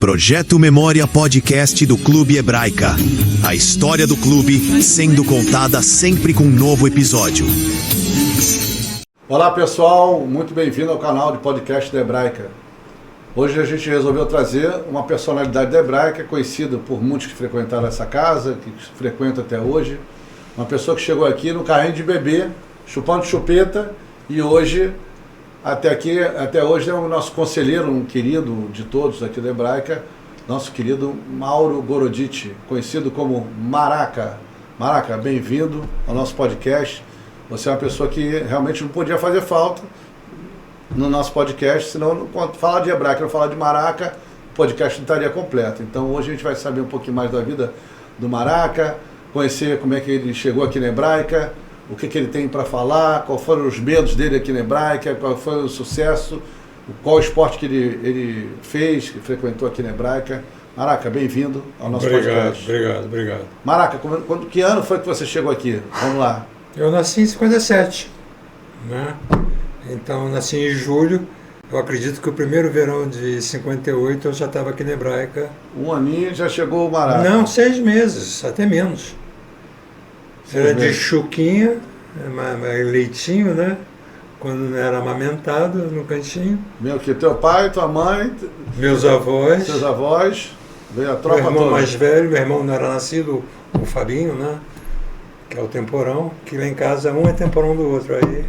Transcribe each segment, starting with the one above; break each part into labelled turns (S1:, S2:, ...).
S1: Projeto Memória Podcast do Clube Hebraica. A história do clube sendo contada sempre com um novo episódio.
S2: Olá pessoal, muito bem-vindo ao canal de podcast da Hebraica. Hoje a gente resolveu trazer uma personalidade da Hebraica, conhecida por muitos que frequentaram essa casa, que frequentam até hoje. Uma pessoa que chegou aqui no carrinho de bebê, chupando chupeta, e hoje, até hoje é o nosso conselheiro, um querido de todos aqui da Hebraica, nosso querido Mauro Goroditi, conhecido como Maraca. Maraca, bem-vindo ao nosso podcast. Você é uma pessoa que realmente não podia fazer falta no nosso podcast, senão quando falar de Hebraica, não falar de Maraca, o podcast não estaria completo. Então hoje a gente vai saber um pouquinho mais da vida do Maraca, conhecer como é que ele chegou aqui na Hebraica, o que ele tem para falar, quais foram os medos dele aqui na Hebraica, qual foi o sucesso, qual esporte que ele fez, que frequentou aqui na Hebraica. Maraca, bem-vindo ao nosso podcast.
S3: Obrigado.
S2: Maraca, que ano foi que você chegou aqui? Vamos lá.
S3: Eu nasci em 57, né? Então eu nasci em julho. Eu acredito que o primeiro verão de 58 eu já estava aqui na Hebraica.
S2: Um aninho já chegou o Maraca.
S3: Não, 6 meses, até menos. Era de chuquinha, leitinho, né? Quando não era amamentado, no cantinho.
S2: Meu que teu pai, tua mãe,
S3: meus avós.
S2: Seus avós, veio a tropa
S3: toda. Meu irmão
S2: toda.
S3: mais velho, meu irmão não era nascido, o Fabinho, né? Que é o temporão, que lá em casa um é temporão do outro. Aí.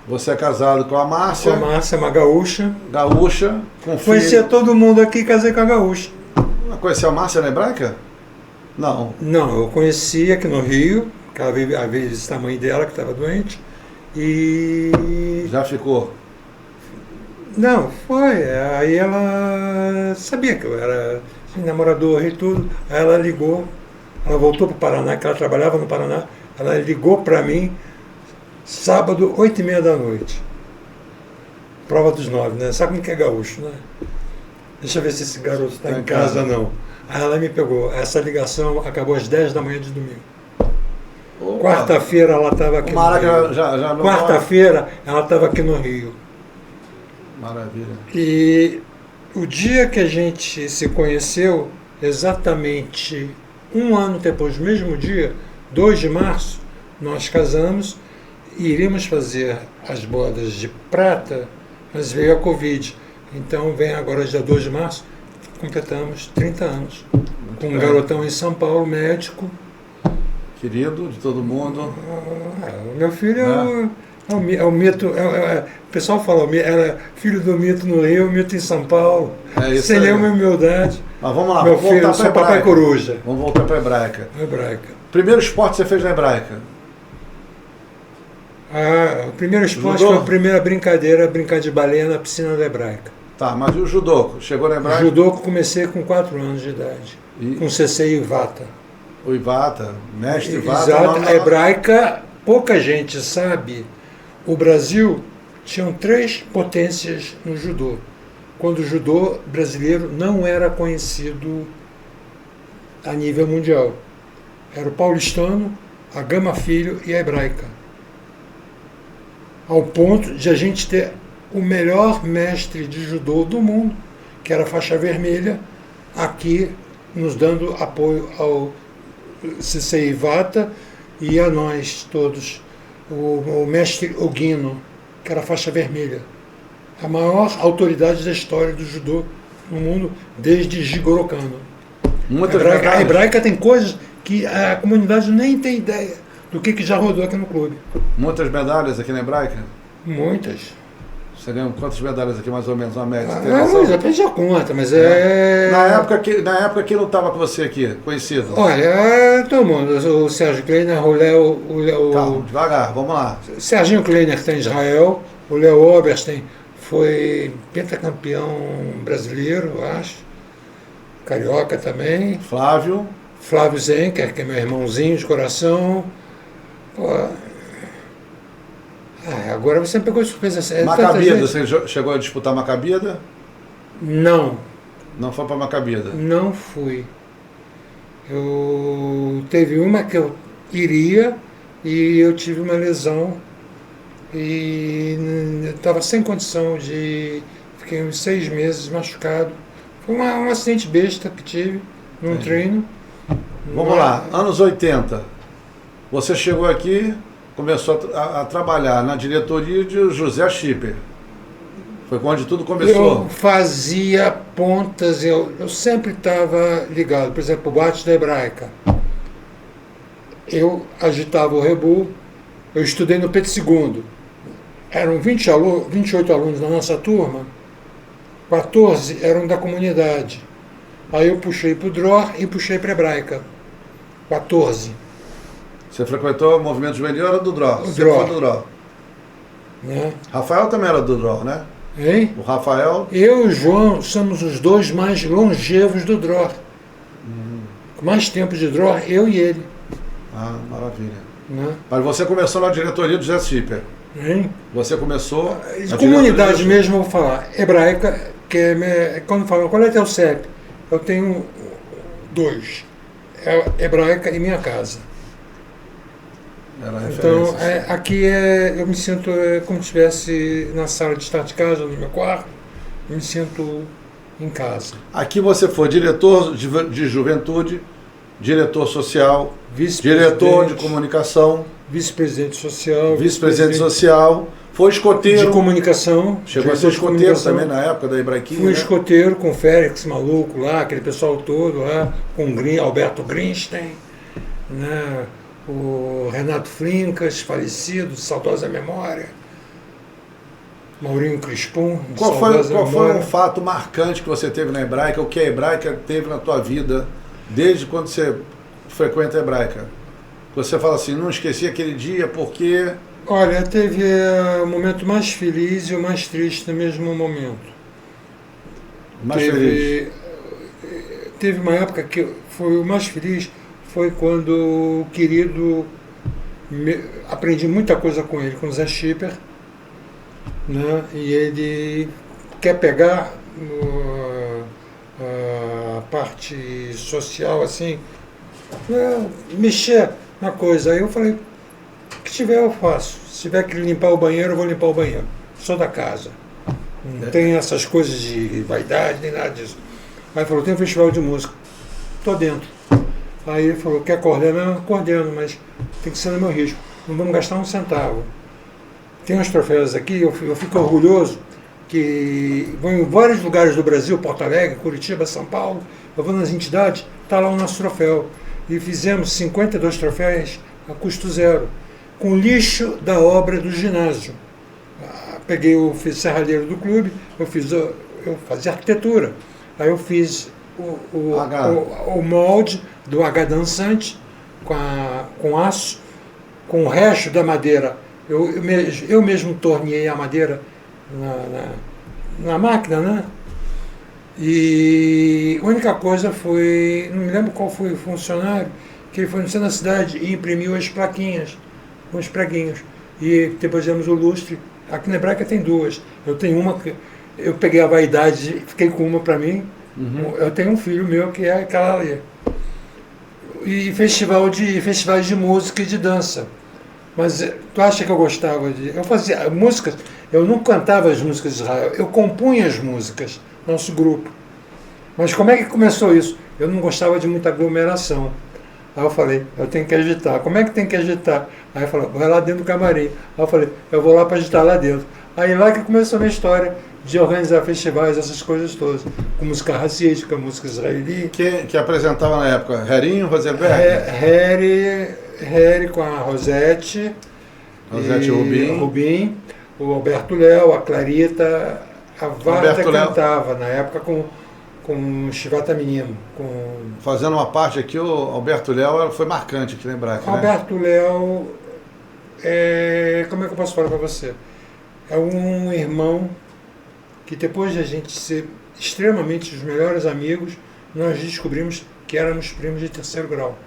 S2: Você é casado com a Márcia.
S3: Com a Márcia, uma gaúcha.
S2: Gaúcha, com filho.
S3: Conhecia todo mundo aqui e casei com a gaúcha.
S2: Conheceu a Márcia na Hebraica? Não.
S3: Não, eu conheci aqui no Rio, que ela veio a visitar a mãe dela, que estava doente. E...
S2: Já ficou?
S3: Não, foi. Aí ela sabia que eu era namorador e tudo. Aí ela ligou, ela voltou para o Paraná, que ela trabalhava no Paraná. Ela ligou para mim, sábado, 8h30 da noite. Prova dos 9, né? Sabe como que é gaúcho, né? Deixa eu ver se esse garoto está em casa ou não. Aí ela me pegou. Essa ligação acabou às 10 da manhã de domingo. Quarta-feira ela estava aqui no Rio.
S2: Já
S3: Quarta-feira ela estava aqui no Rio.
S2: Maravilha.
S3: E o dia que a gente se conheceu, exatamente um ano depois, mesmo dia, 2 de março, nós casamos e iríamos fazer as bodas de prata, mas veio a Covid. Então vem agora, dia 2 de março, completamos 30 anos. Com um garotão em São Paulo, médico.
S2: Querido de todo mundo.
S3: O meu filho é o mito. O pessoal fala, era filho do mito no Rio, mito em São Paulo.
S2: É isso.
S3: Sem nenhuma humildade.
S2: Mas vamos lá,
S3: meu
S2: vamos
S3: filho,
S2: voltar
S3: sou
S2: para
S3: papai coruja.
S2: Vamos voltar para a Hebraica.
S3: Hebraica.
S2: Primeiro esporte que você fez na Hebraica?
S3: O primeiro esporte
S2: Judô?
S3: foi a primeira brincadeira, brincar de baleia na piscina da Hebraica.
S2: Tá, mas e o judô? Chegou na Hebraica?
S3: Judô comecei com 4 anos de idade, com CC e Ivata.
S2: O Ivata, mestre Ivata.
S3: Exato, a Hebraica, pouca gente sabe, o Brasil tinha 3 potências no judô, quando o judô brasileiro não era conhecido a nível mundial. Era o paulistano, a Gama Filho e a Hebraica. Ao ponto de a gente ter o melhor mestre de judô do mundo, que era a faixa vermelha, aqui nos dando apoio ao CC Ivata e a nós todos, o mestre Ogino, que era a faixa vermelha, a maior autoridade da história do judô no mundo desde Jigoro Kano. A Hebraica tem coisas que a comunidade nem tem ideia do que já rodou aqui no clube.
S2: Muitas medalhas aqui na Hebraica?
S3: Muitas.
S2: Você ganhou quantas medalhas aqui, mais ou menos, uma média?
S3: Já perdi a conta, mas
S2: Na época quem não estava com você aqui, conhecido?
S3: Olha, todo mundo. O Sérgio Kleiner, o Léo...
S2: Calma, devagar, vamos lá.
S3: Serginho Kleiner está em Israel, o Léo Oberstein foi pentacampeão brasileiro, eu acho. Carioca também.
S2: Flávio
S3: Zenker, que é meu irmãozinho de coração. Agora você me pegou de surpresa.
S2: Macabida, você chegou a disputar Macabida?
S3: Não.
S2: Não foi para Macabida?
S3: Não fui. Teve uma que eu iria e eu tive uma lesão e estava sem condição de... Fiquei uns 6 meses machucado. Foi um acidente besta que tive num treino.
S2: Vamos lá, anos 80. Você chegou aqui, começou a trabalhar na diretoria de José Schipper. Foi onde tudo começou?
S3: Eu fazia pontas, eu sempre estava ligado. Por exemplo, o boate da Hebraica. Eu agitava o rebu, eu estudei no Pedro II. Eram 28 alunos na nossa turma, 14 eram da comunidade. Aí eu puxei para o DROR e puxei para a Hebraica. 14.
S2: Você frequentou o movimento juvenil, era do DROR?
S3: O
S2: Você
S3: DROR.
S2: foi do DROR.
S3: Né?
S2: Rafael também era do DROR, né?
S3: Hein?
S2: O Rafael...
S3: Eu e o João somos os dois mais longevos do DROR. Com mais tempo de DROR, eu e ele.
S2: Ah, maravilha.
S3: Né?
S2: Mas você começou na diretoria do José Schipper.
S3: Hein?
S2: Você começou...
S3: De
S2: na
S3: comunidade
S2: diretoria
S3: mesmo, eu vou falar. Hebraica, quando falam qual é teu CEP, eu tenho 2. É Hebraica e minha casa.
S2: Era
S3: Então,
S2: referência.
S3: aqui eu me sinto como se estivesse na sala de estar de casa, no meu quarto, eu me sinto em casa.
S2: Aqui você foi diretor de juventude, diretor social, diretor de comunicação,
S3: vice-presidente social,
S2: vice-presidente social, foi escoteiro.
S3: de comunicação.
S2: Chegou a
S3: diretor
S2: ser
S3: de
S2: escoteiro
S3: comunicação.
S2: também na época da Hebraiquinha,
S3: Fui
S2: né?
S3: escoteiro com o Félix maluco lá, aquele pessoal todo lá, com o Alberto Grinstein, né? O Renato Flincas, falecido, de saudosa memória. Maurinho Crispum, de
S2: Qual
S3: saudosa
S2: foi
S3: memória.
S2: um fato marcante que você teve na Hebraica, o que a Hebraica teve na tua vida, desde quando você frequenta a Hebraica? Você fala assim, não esqueci aquele dia porque...
S3: Olha, teve o momento mais feliz e o mais triste no mesmo momento.
S2: Mais feliz.
S3: Teve uma época que foi o mais feliz, foi quando o querido, aprendi muita coisa com ele, com o Zé Schipper, né? E ele quer pegar a parte social, assim, mexer na coisa. Aí eu falei, o que tiver eu faço. Se tiver que limpar o banheiro, eu vou limpar o banheiro. Sou da casa. Não tem essas coisas de vaidade, nem nada disso. Aí ele falou, tem um festival de música. Tô dentro. Aí ele falou, quer coordenar? Coordeno, mas tem que ser no meu risco. Não vamos gastar um centavo. Tem uns troféus aqui, eu fico orgulhoso, que vou em vários lugares do Brasil, Porto Alegre, Curitiba, São Paulo, eu vou nas entidades, está lá o nosso troféu. E fizemos 52 troféus a custo zero, com lixo da obra do ginásio. Fiz serralheiro do clube, eu fazia arquitetura. Aí eu fiz o molde do H dançante com aço, com o resto da madeira. Eu mesmo torneei a madeira na máquina, né? E a única coisa foi, não me lembro qual foi o funcionário, que ele foi no centro da cidade e imprimiu as plaquinhas, com os preguinhos. E depois fizemos o lustre. Aqui na Hebraica tem 2. Eu tenho uma que eu peguei a vaidade, fiquei com uma para mim. Eu tenho um filho meu que é aquela ali. E festivais de música e de dança. Mas tu acha que eu gostava de... Eu fazia músicas, eu não cantava as músicas de Israel, eu compunha as músicas, nosso grupo. Mas como é que começou isso? Eu não gostava de muita aglomeração. Aí eu falei, eu tenho que agitar. Como é que tem que agitar? Aí eu falei, vai lá dentro do camarim. Aí eu falei, eu vou lá para agitar lá dentro. Aí lá que começou a minha história de organizar festivais, essas coisas todas. Com música racística, música israeli.
S2: Que apresentava na época? Herinho, Rosenberg?
S3: Harry com a Rosete Rubim, o Alberto Léo, a Clarita, a Varda cantava na época com Chivata Menino.
S2: Fazendo uma parte aqui, o Alberto Léo foi marcante aqui, lembrar. Né?
S3: Alberto Léo, como é que eu posso falar para você? É um irmão que depois de a gente ser extremamente os melhores amigos, nós descobrimos que éramos primos de 3º grau.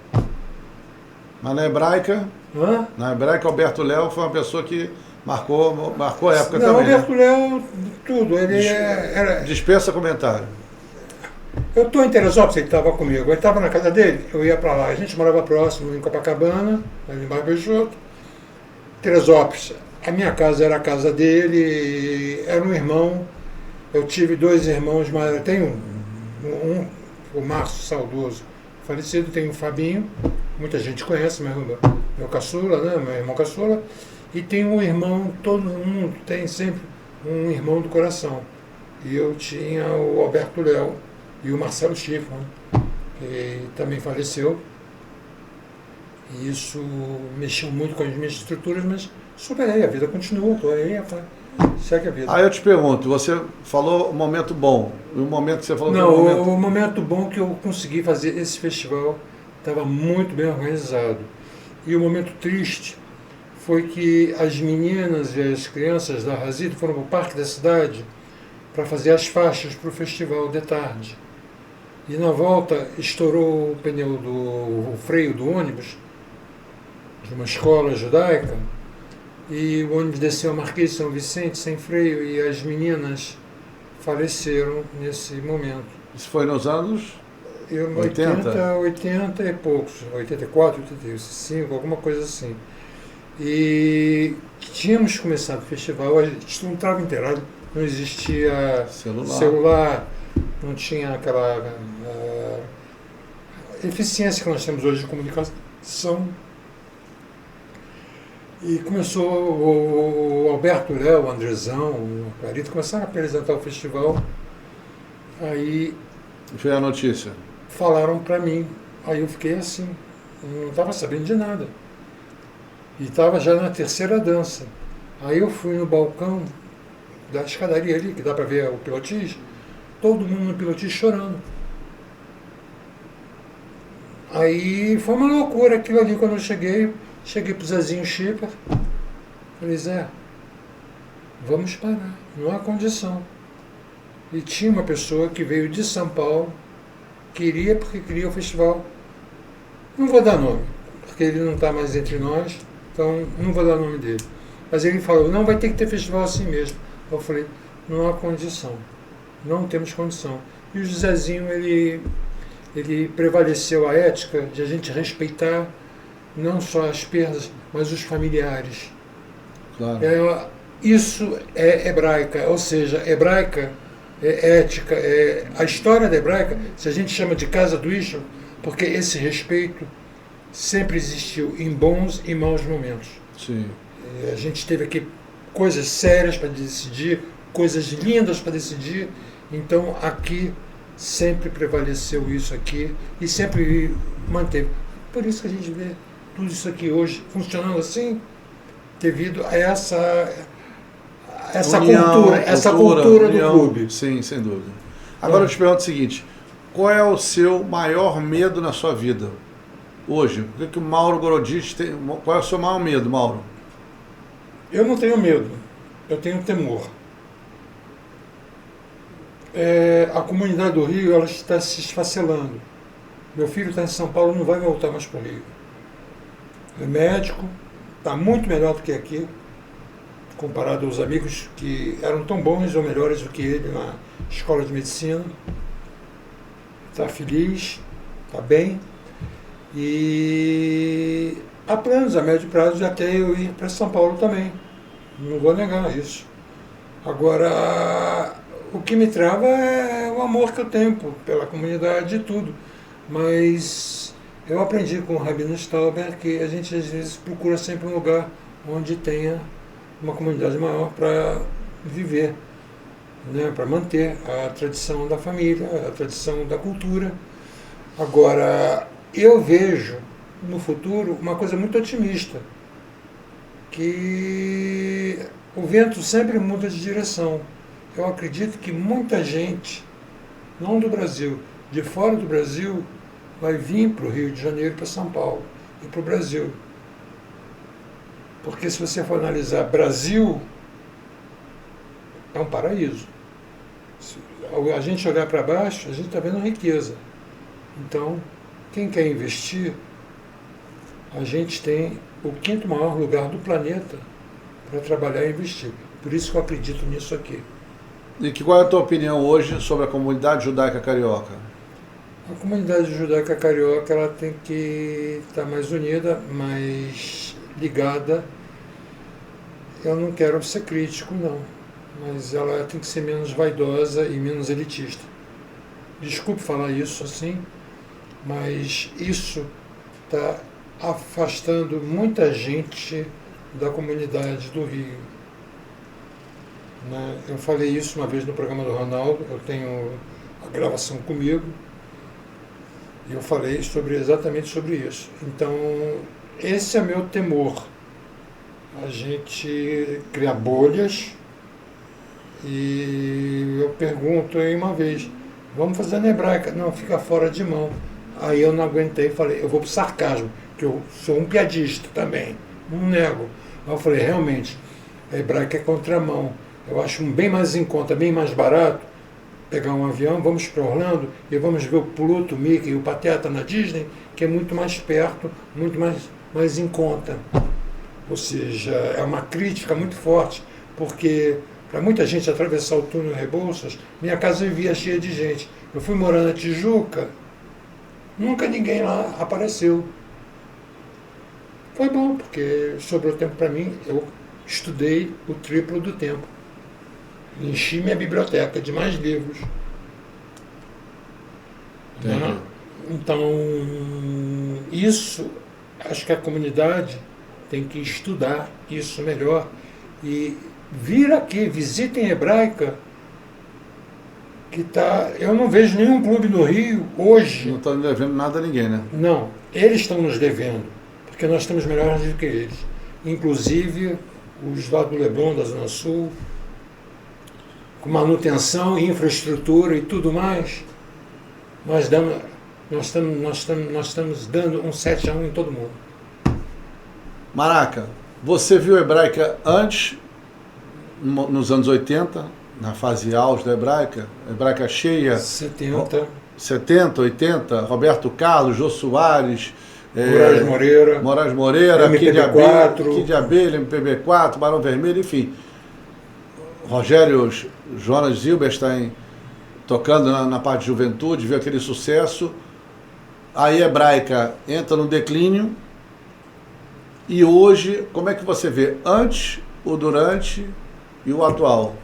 S2: Mas na Hebraica,
S3: Hã?
S2: na Hebraica, Alberto Léo foi uma pessoa que marcou a época
S3: Não,
S2: também.
S3: Alberto Léo, tudo. Ele era...
S2: Dispensa comentário.
S3: Eu estou em Teresópolis, ele estava comigo. Ele estava na casa dele, eu ia para lá. A gente morava próximo, em Copacabana, ali em Barra Peixoto. Teresópolis, a minha casa era a casa dele, era um irmão. Eu tive 2 irmãos, mas eu tenho O Márcio saudoso falecido, tem o Fabinho, muita gente conhece, meu caçula, né? Meu irmão caçula, e tem um irmão, todo mundo tem sempre um irmão do coração. E eu tinha o Alberto Léo e o Marcelo Schiffman, que também faleceu. E isso mexeu muito com as minhas estruturas, mas superei, a vida continua, estou aí, segue a vida.
S2: Aí eu te pergunto, você falou um momento bom, e o momento que você falou
S3: Não,
S2: que
S3: o momento bom que eu consegui fazer esse festival estava muito bem organizado. E o momento triste foi que as meninas e as crianças da Razito foram para o Parque da Cidade para fazer as faixas para o festival de tarde. E na volta estourou o pneu o freio do ônibus, de uma escola judaica, e o ônibus desceu a Marquês de São Vicente sem freio e as meninas faleceram nesse momento.
S2: Isso foi nos anos
S3: 80 e poucos, 84, 85, alguma coisa assim. E tínhamos começado o festival, a gente não estava inteirado, não existia celular, não tinha aquela eficiência que nós temos hoje de comunicação. E começou o Alberto Léo, o Andrezão, o Clarito, começaram a apresentar o festival. Aí
S2: foi a notícia.
S3: Falaram para mim, aí eu fiquei assim, não estava sabendo de nada. E estava já na terceira dança. Aí eu fui no balcão da escadaria ali, que dá para ver o pilotis, todo mundo no pilotis chorando. Aí foi uma loucura aquilo ali quando eu cheguei pro Zezinho Schipper, falei, Zé, vamos parar, não há condição. E tinha uma pessoa que veio de São Paulo, porque queria o festival. Não vou dar nome, porque ele não está mais entre nós, então não vou dar nome dele. Mas ele falou, não, vai ter que ter festival assim mesmo. Eu falei, não há condição, não temos condição. E o Zezinho, ele prevaleceu a ética de a gente respeitar não só as perdas, mas os familiares.
S2: Claro.
S3: Isso é hebraica, ou seja, hebraica é ética, a história da hebraica, se a gente chama de casa do Ishmael, porque esse respeito sempre existiu em bons e maus momentos.
S2: Sim.
S3: A gente teve aqui coisas sérias para decidir, coisas lindas para decidir, então aqui sempre prevaleceu isso aqui e sempre manteve. Por isso que a gente vê tudo isso aqui hoje funcionando assim, devido a essa cultura do clube.
S2: Sim, sem dúvida. Agora eu te pergunto o seguinte, qual é o seu maior medo na sua vida hoje? O que o Mauro Gorodich tem? Qual é o seu maior medo, Mauro?
S3: Eu não tenho medo, eu tenho temor. A comunidade do Rio, ela está se esfacelando. Meu filho está em São Paulo, não vai voltar mais para o Rio. É médico, está muito melhor do que aqui, comparado aos amigos que eram tão bons ou melhores do que ele na escola de medicina. Está feliz, está bem. E há planos a médio prazo de até eu ir para São Paulo também. Não vou negar isso. Agora, o que me trava é o amor que eu tenho pela comunidade e tudo. Mas eu aprendi com o Rabino Stauber que a gente às vezes procura sempre um lugar onde tenha uma comunidade maior para viver, né, para manter a tradição da família, a tradição da cultura. Agora, eu vejo no futuro uma coisa muito otimista, que o vento sempre muda de direção. Eu acredito que muita gente, não do Brasil, de fora do Brasil, vai vir para o Rio de Janeiro, para São Paulo e para o Brasil. Porque se você for analisar Brasil, é um paraíso. Se a gente olhar para baixo, a gente está vendo riqueza. Então, quem quer investir, a gente tem o 5º maior lugar do planeta para trabalhar e investir. Por isso que eu acredito nisso aqui.
S2: E qual é a tua opinião hoje sobre a comunidade judaica carioca?
S3: A comunidade judaica carioca, ela tem que estar mais unida, mais ligada. Eu não quero ser crítico, não, mas ela tem que ser menos vaidosa e menos elitista. desculpe falar isso assim, mas isso está afastando muita gente da comunidade do Rio. Né? Eu falei isso uma vez no programa do Ronaldo, eu tenho a gravação comigo, e eu falei exatamente sobre isso. Então, esse é meu temor. A gente cria bolhas, e eu pergunto aí uma vez, vamos fazer na hebraica? Não, fica fora de mão. Aí eu não aguentei e falei, eu vou pro sarcasmo, que eu sou um piadista também, não nego. Aí eu falei, realmente, a hebraica é contramão. Eu acho bem mais em conta, bem mais barato, pegar um avião, vamos para Orlando e vamos ver o Pluto, o Mickey e o Pateta na Disney, que é muito mais perto, muito mais em conta. Ou seja, é uma crítica muito forte, porque para muita gente atravessar o túnel Rebouças, minha casa vivia cheia de gente. Eu fui morar na Tijuca, nunca ninguém lá apareceu. Foi bom, porque sobrou tempo para mim, eu estudei o triplo do tempo. Enchi minha biblioteca de mais livros. Né? Então, isso, acho que a comunidade tem que estudar isso melhor e vir aqui, visitem Hebraica, que tá. Eu não vejo nenhum clube no Rio hoje.
S2: Não estão devendo nada a ninguém, né?
S3: Não, eles estão nos devendo, porque nós estamos melhores do que eles. Inclusive os lá do Leblon, da Zona Sul, com manutenção, infraestrutura e tudo mais, nós estamos dando um 7-1 em todo mundo.
S2: Maraca, você viu a Hebraica antes, nos anos 80, na fase auge da Hebraica cheia, 70, 80, Roberto Carlos, Jô Soares, Moraes Moreira, Kid Abelha, MPB4, Barão Vermelho, enfim. Rogério Jonas Zilberstein tocando na parte de juventude, viu aquele sucesso. Aí a Hebraica entra no declínio. E hoje, como é que você vê antes, o durante e o atual?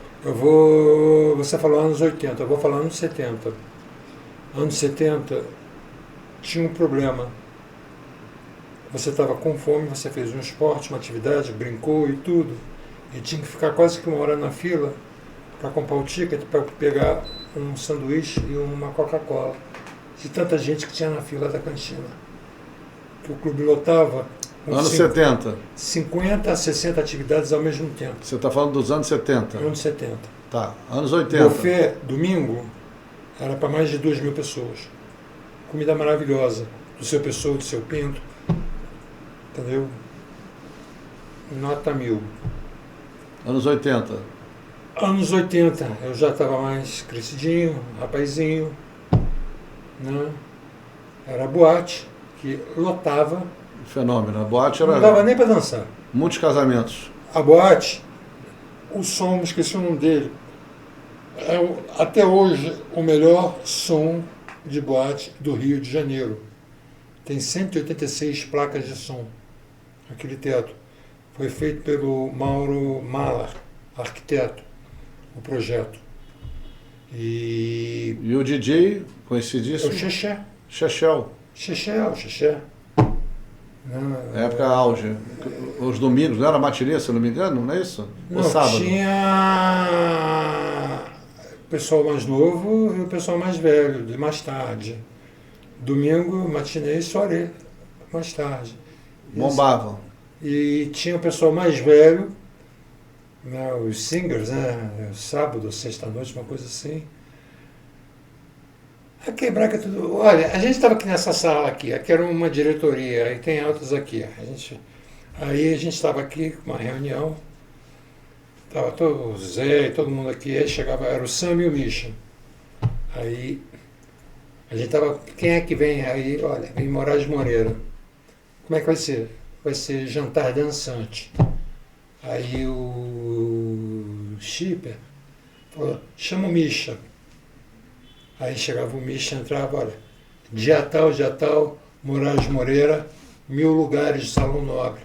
S3: Você falou anos 80, eu vou falar anos 70. Anos 70 tinha um problema. Você estava com fome, você fez um esporte, uma atividade, brincou e tudo. E tinha que ficar quase que uma hora na fila para comprar o ticket, para pegar um sanduíche e uma Coca-Cola. De tanta gente que tinha na fila da cantina. Que o clube lotava.
S2: Anos 70.
S3: 50 a 60 atividades ao mesmo tempo.
S2: Você está falando dos anos 70?
S3: Anos 70.
S2: Tá, anos 80.
S3: Buffet, domingo, era para mais de 2.000 pessoas. Comida maravilhosa. Do seu Pessoa, do seu Pinto. Entendeu? Nota 1000.
S2: Anos 80.
S3: Anos 80, eu já estava mais crescidinho, rapazinho. Né? Era boate, que lotava.
S2: Fenômeno. A boate era...
S3: Não dava nem para dançar.
S2: Muitos casamentos.
S3: A boate, o som, esqueci o nome dele, é até hoje o melhor som de boate do Rio de Janeiro. Tem 186 placas de som, aquele teto. Foi feito pelo Mauro Malar, arquiteto, o projeto. E
S2: o DJ, conhecidíssimo?
S3: É o Xexé.
S2: Xexé. Época auge. Os domingos, não era matinê, se eu não me engano, não é isso?
S3: Não,
S2: o sábado?
S3: Tinha o pessoal mais novo e o pessoal mais velho, de mais tarde. Domingo, matinê e soirée, mais tarde.
S2: Bombavam.
S3: E tinha o pessoal mais velho, né, os singers, né, sábado, sexta-noite, uma coisa assim. Aqui, Braga, tudo. Olha, a gente estava aqui nessa sala aqui era uma diretoria, aí tem outras aqui. Aí a gente estava aqui com uma reunião, estava todo o Zé e todo mundo aqui, aí chegava, era o Sam e o Misha. Aí a gente estava, quem é que vem? Aí, olha, vem Moraes Moreira. Como é que vai ser? Vai ser jantar dançante. Aí o Schipper falou, chama o Misha. Aí chegava o Misha, entrava, olha, dia tal, Moraes Moreira, 1000 lugares de Salão Nobre.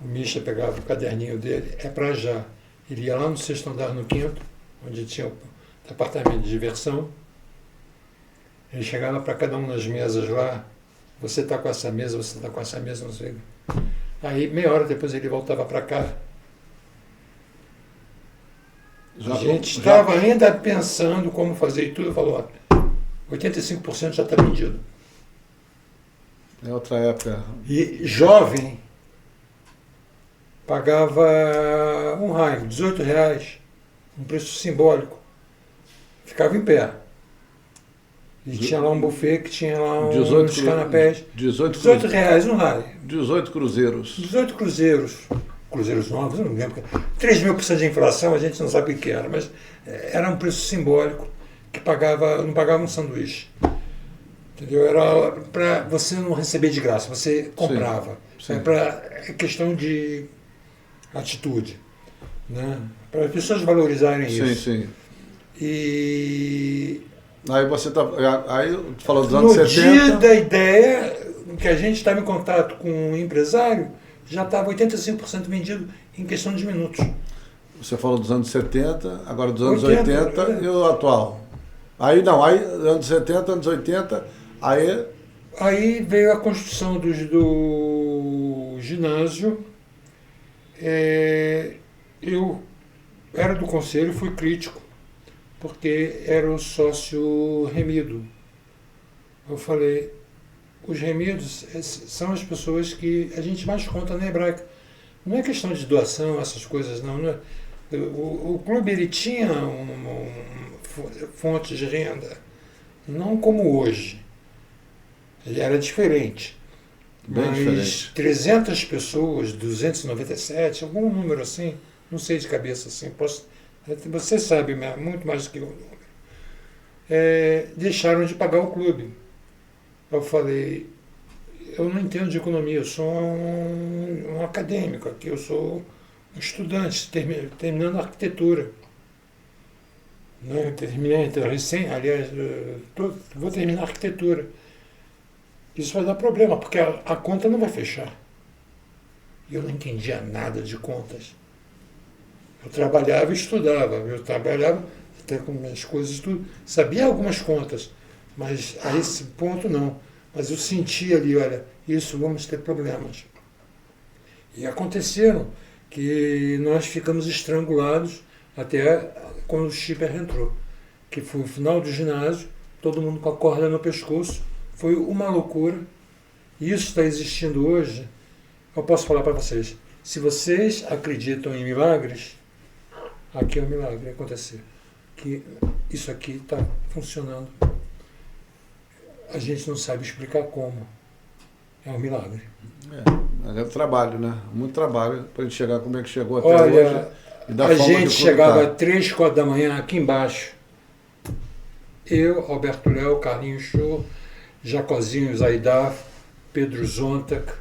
S3: O Misha pegava o caderninho dele, é para já. Ele ia lá no sexto andar, no quinto, onde tinha departamento de diversão. Ele chegava para cada um nas mesas lá, você está com essa mesa, você está com essa mesa, não sei. Aí, meia hora depois, ele voltava para cá. A gente estava ainda pensando como fazer e tudo, falou, ó, 85% já está vendido.
S2: É outra época.
S3: E jovem pagava um raio, R$18, um preço simbólico. Ficava em pé. E tinha lá um buffet que tinha lá uns canapés. 18 reais, um raio.
S2: 18 cruzeiros.
S3: 18 cruzeiros. Cruzeiros novos, eu não lembro. 3.000% de inflação, a gente não sabe o que era, mas era um preço simbólico que não pagava um sanduíche. Entendeu? Era para você não receber de graça, você comprava.
S2: Sim.
S3: É questão de atitude, né? Para as pessoas valorizarem isso.
S2: Sim.
S3: E
S2: aí você falou dos anos 70.
S3: No dia da ideia, que a gente estava em contato com um empresário, já estava 85% vendido em questão de minutos.
S2: Você falou dos anos 70, agora dos anos 80 e o atual. Aí anos 70, anos 80,
S3: Aí veio a construção do ginásio. Eu era do conselho, fui crítico, porque era o sócio remido. Eu falei, os remidos são as pessoas que a gente mais conta na Hebraica. Não é questão de doação, essas coisas, não. O clube ele tinha fontes de renda, não como hoje. Ele era diferente.
S2: Bem diferente.
S3: 300 pessoas, 297, algum número assim, não sei de cabeça assim, você sabe muito mais do que o número. Deixaram de pagar o clube. Eu falei, eu não entendo de economia, eu sou um acadêmico aqui, eu sou um estudante, terminando arquitetura. Terminei aliás, vou terminar arquitetura. Isso vai dar problema, porque a conta não vai fechar. E eu não entendia nada de contas. Eu trabalhava e estudava, eu trabalhava até com minhas coisas e tudo, sabia algumas contas, mas a esse ponto não. Mas eu sentia ali, olha, isso vamos ter problemas. E aconteceram que nós ficamos estrangulados até quando o Schipper entrou, que foi o final do ginásio, todo mundo com a corda no pescoço, foi uma loucura. E isso está existindo hoje. Eu posso falar para vocês, se vocês acreditam em milagres, aqui é um milagre acontecer. Que isso aqui está funcionando. A gente não sabe explicar como. É um milagre.
S2: É trabalho, né? Muito trabalho para a gente chegar como é que chegou até
S3: hoje.
S2: E da
S3: a
S2: forma
S3: gente chegava às 3, 4 da manhã aqui embaixo. Eu, Alberto Léo, Carlinhos Show, Jacozinho Zaidaf, Pedro Zontak,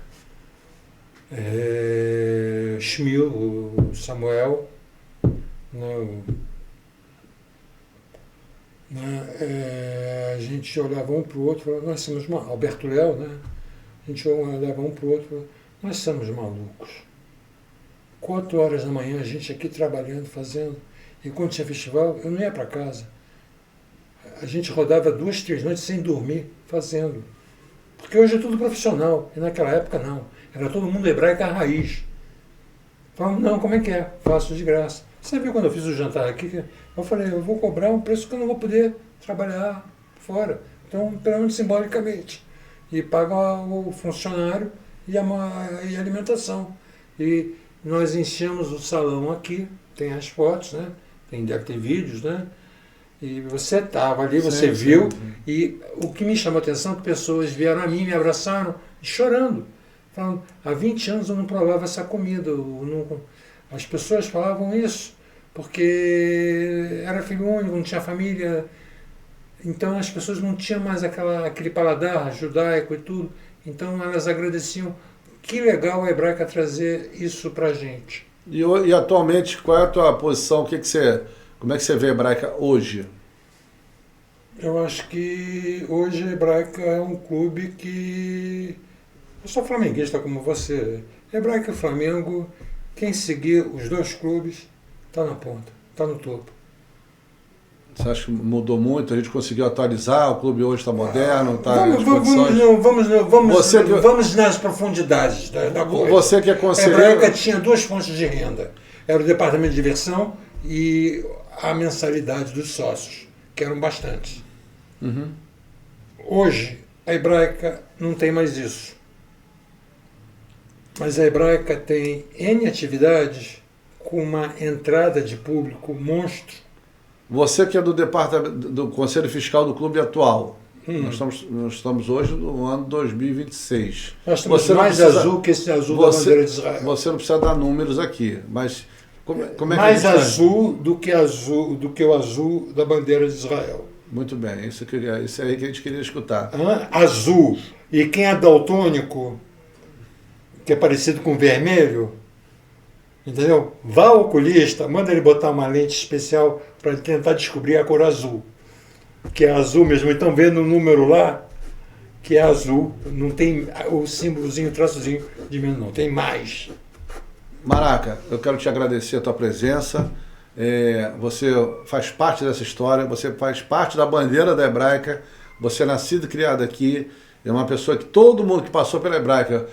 S3: Schmil, o Samuel, a gente olhava um para o outro e falava, nós somos malucos. Alberto Léo, né? A gente olhava um para o outro e falava, nós somos malucos. 4 horas da manhã, a gente aqui trabalhando, fazendo. E quando tinha festival, eu não ia para casa. A gente rodava 2, 3 noites sem dormir, fazendo. Porque hoje é tudo profissional, e naquela época não. Era todo mundo hebraico à raiz. Falamos, não, como é que é? Faço de graça. Você viu quando eu fiz o jantar aqui? Eu falei, eu vou cobrar um preço que eu não vou poder trabalhar fora. Então, pelo menos simbolicamente. E paga o funcionário e a alimentação. E nós enchemos o salão aqui, tem as fotos, né? Deve ter vídeos, né? E você estava ali, você viu, e o que me chamou a atenção é que pessoas vieram a mim, me abraçaram, chorando, falando, há 20 anos eu não provava essa comida. As pessoas falavam isso, porque era filho único, não tinha família, então as pessoas não tinham mais aquele paladar judaico e tudo, então elas agradeciam. Que legal a Hebraica trazer isso pra gente.
S2: E atualmente, qual é a tua posição? Como é que você vê a Hebraica hoje?
S3: Eu acho que hoje a Hebraica é um clube que... Eu sou flamenguista como você. Hebraica e Flamengo, quem seguir os dois clubes, está na ponta, está no topo.
S2: Você acha que mudou muito? A gente conseguiu atualizar, o clube hoje está moderno, está
S3: vamos nas profundidades da coisa.
S2: Você que é conselheiro...
S3: A Hebraica tinha 2 fontes de renda. Era o departamento de diversão e a mensalidade dos sócios, que eram bastantes.
S2: Uhum.
S3: Hoje, a Hebraica não tem mais isso. Mas a Hebraica tem N atividades com uma entrada de público monstro.
S2: Você que é do departamento do Conselho Fiscal do clube atual, nós estamos hoje no ano 2026.
S3: Nós estamos mais azul que esse azul da bandeira de Israel.
S2: Você não precisa dar números aqui, mas como é que
S3: mais azul do que o azul da bandeira de Israel.
S2: Muito bem, isso aí que a gente queria escutar.
S3: Azul. E quem é daltônico, que é parecido com vermelho, entendeu? Vá ao oculista, manda ele botar uma lente especial para tentar descobrir a cor azul, que é azul mesmo. Então vê no número lá que é azul, não tem o símbolozinho, o traçozinho de menos, não, tem mais.
S2: Maraca, eu quero te agradecer a tua presença. Você faz parte dessa história, você faz parte da bandeira da Hebraica, você é nascido e criado aqui, é uma pessoa que todo mundo que passou pela Hebraica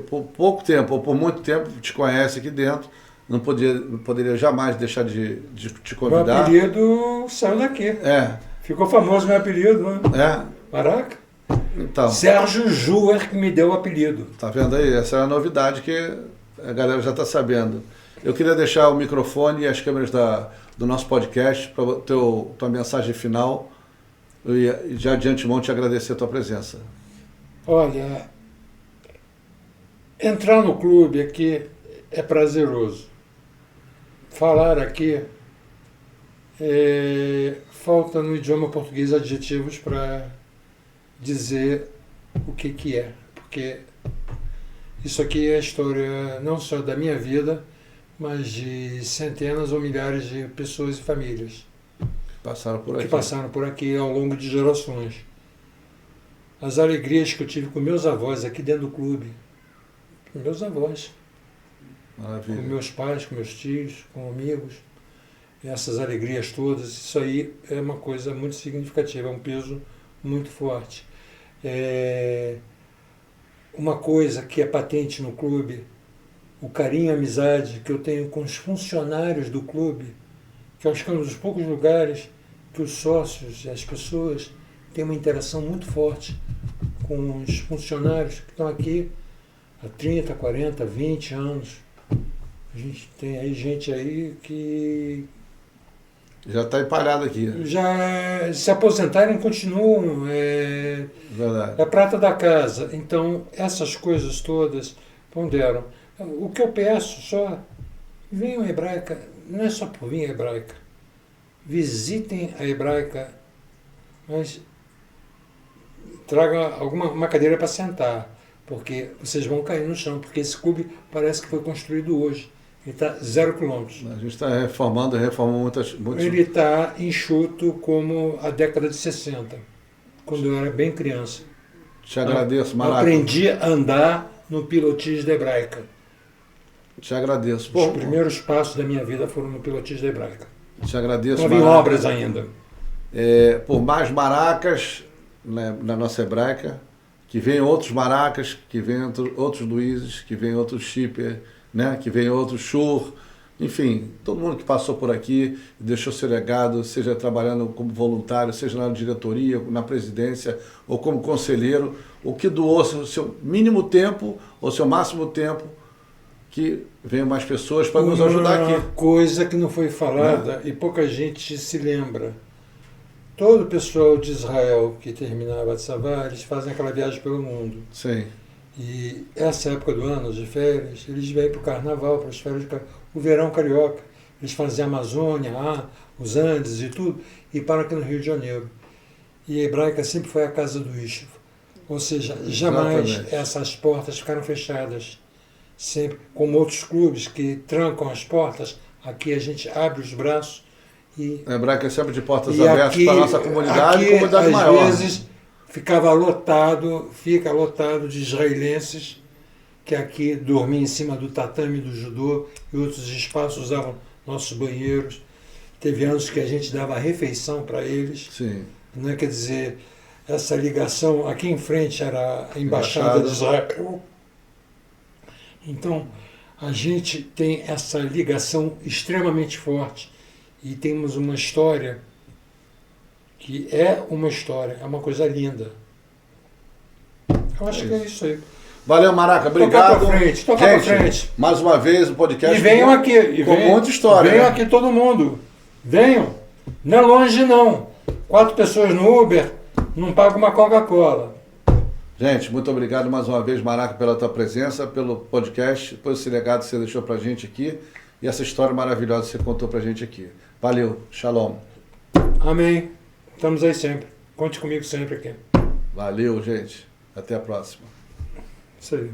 S2: por pouco tempo ou por muito tempo te conhece aqui dentro. Não poderia jamais deixar de te convidar.
S3: Meu apelido saiu daqui. Ficou famoso meu apelido, né? Maraca?
S2: Então,
S3: Sérgio Juer que me deu o apelido.
S2: Tá vendo aí? Essa é a novidade que a galera já está sabendo. Eu queria deixar o microfone e as câmeras do nosso podcast para tua mensagem final e já de antemão te agradecer a tua presença.
S3: Olha, entrar no clube aqui é prazeroso. Falar aqui, falta no idioma português adjetivos para dizer o que é, porque isso aqui é a história não só da minha vida, mas de centenas ou milhares de pessoas e famílias que passaram por aqui ao longo de gerações. As alegrias que eu tive com meus avós aqui dentro do clube, com meus avós,
S2: Maravilha.
S3: Com meus pais, com meus tios, com amigos, essas alegrias todas, isso aí é uma coisa muito significativa, é um peso muito forte. Uma coisa que é patente no clube, o carinho e a amizade que eu tenho com os funcionários do clube, que acho que é um dos poucos lugares que os sócios e as pessoas têm uma interação muito forte com os funcionários que estão aqui há 30, 40, 20 anos. A gente tem aí gente aí que
S2: já está empalhado aqui.
S3: Já se aposentarem continuam.
S2: Verdade.
S3: É prata da casa. Então, essas coisas todas ponderam. O que eu peço só, venham à Hebraica, não é só por vir à Hebraica. Visitem a Hebraica, mas traga uma cadeira para sentar, porque vocês vão cair no chão, porque esse clube parece que foi construído hoje. Ele está 0 quilômetros.
S2: A gente está reformando muitos...
S3: Ele está enxuto como a década de 60, quando eu era bem criança.
S2: Te agradeço, Maraca.
S3: Aprendi a andar no pilotis da Hebraica.
S2: Te agradeço.
S3: Os primeiros passos da minha vida foram no pilotis da Hebraica.
S2: Te agradeço,
S3: Maraca. Estava em obras ainda.
S2: Por mais maracas, né, na nossa Hebraica, que venham outros maracas, que venham outros Luizes, que venham outros Shipper, né, que venham outros Shur, enfim, todo mundo que passou por aqui, deixou seu legado, seja trabalhando como voluntário, seja na diretoria, na presidência, ou como conselheiro, ou que doou o seu mínimo tempo, ou seu máximo tempo, que venham mais pessoas para nos ajudar aqui.
S3: Uma coisa que não foi falada, e pouca gente se lembra. Todo o pessoal de Israel que terminava de Savar, eles fazem aquela viagem pelo mundo.
S2: Sim.
S3: E essa época do ano, de férias, eles vêm para o carnaval, para as férias, o verão carioca. Eles fazem a Amazônia, os Andes e tudo, e param aqui no Rio de Janeiro. E a Hebraica sempre foi a casa do Ishtv. Ou seja, jamais
S2: Exatamente.
S3: Essas portas ficaram fechadas. Sempre, como outros clubes que trancam as portas, aqui a gente abre os braços e...
S2: A Hebraica é sempre de portas abertas para a nossa comunidade
S3: aqui,
S2: e comunidade maior.
S3: Às vezes fica lotado de israelenses que aqui dormiam em cima do tatame do judô e outros espaços usavam nossos banheiros. teve anos que a gente dava refeição para eles.
S2: Sim.
S3: Né? Quer dizer, essa ligação, aqui em frente era a Embaixada de Israel. Então, a gente tem essa ligação extremamente forte e temos uma história que é uma coisa linda. Eu acho que é isso aí.
S2: Valeu, Maraca, obrigado.
S3: Toca pra frente.
S2: Mais uma vez o podcast.
S3: E venham aqui.
S2: Com muita história.
S3: Venham
S2: né?
S3: aqui todo mundo. Venham. Não é longe, não. 4 pessoas no Uber, não paga uma Coca-Cola.
S2: Gente, muito obrigado mais uma vez, Maraca, pela tua presença, pelo podcast, por esse legado que você deixou pra gente aqui e essa história maravilhosa que você contou pra gente aqui. Valeu, shalom.
S3: Amém. Estamos aí sempre. Conte comigo sempre aqui.
S2: Valeu, gente. Até a próxima.
S3: Isso aí.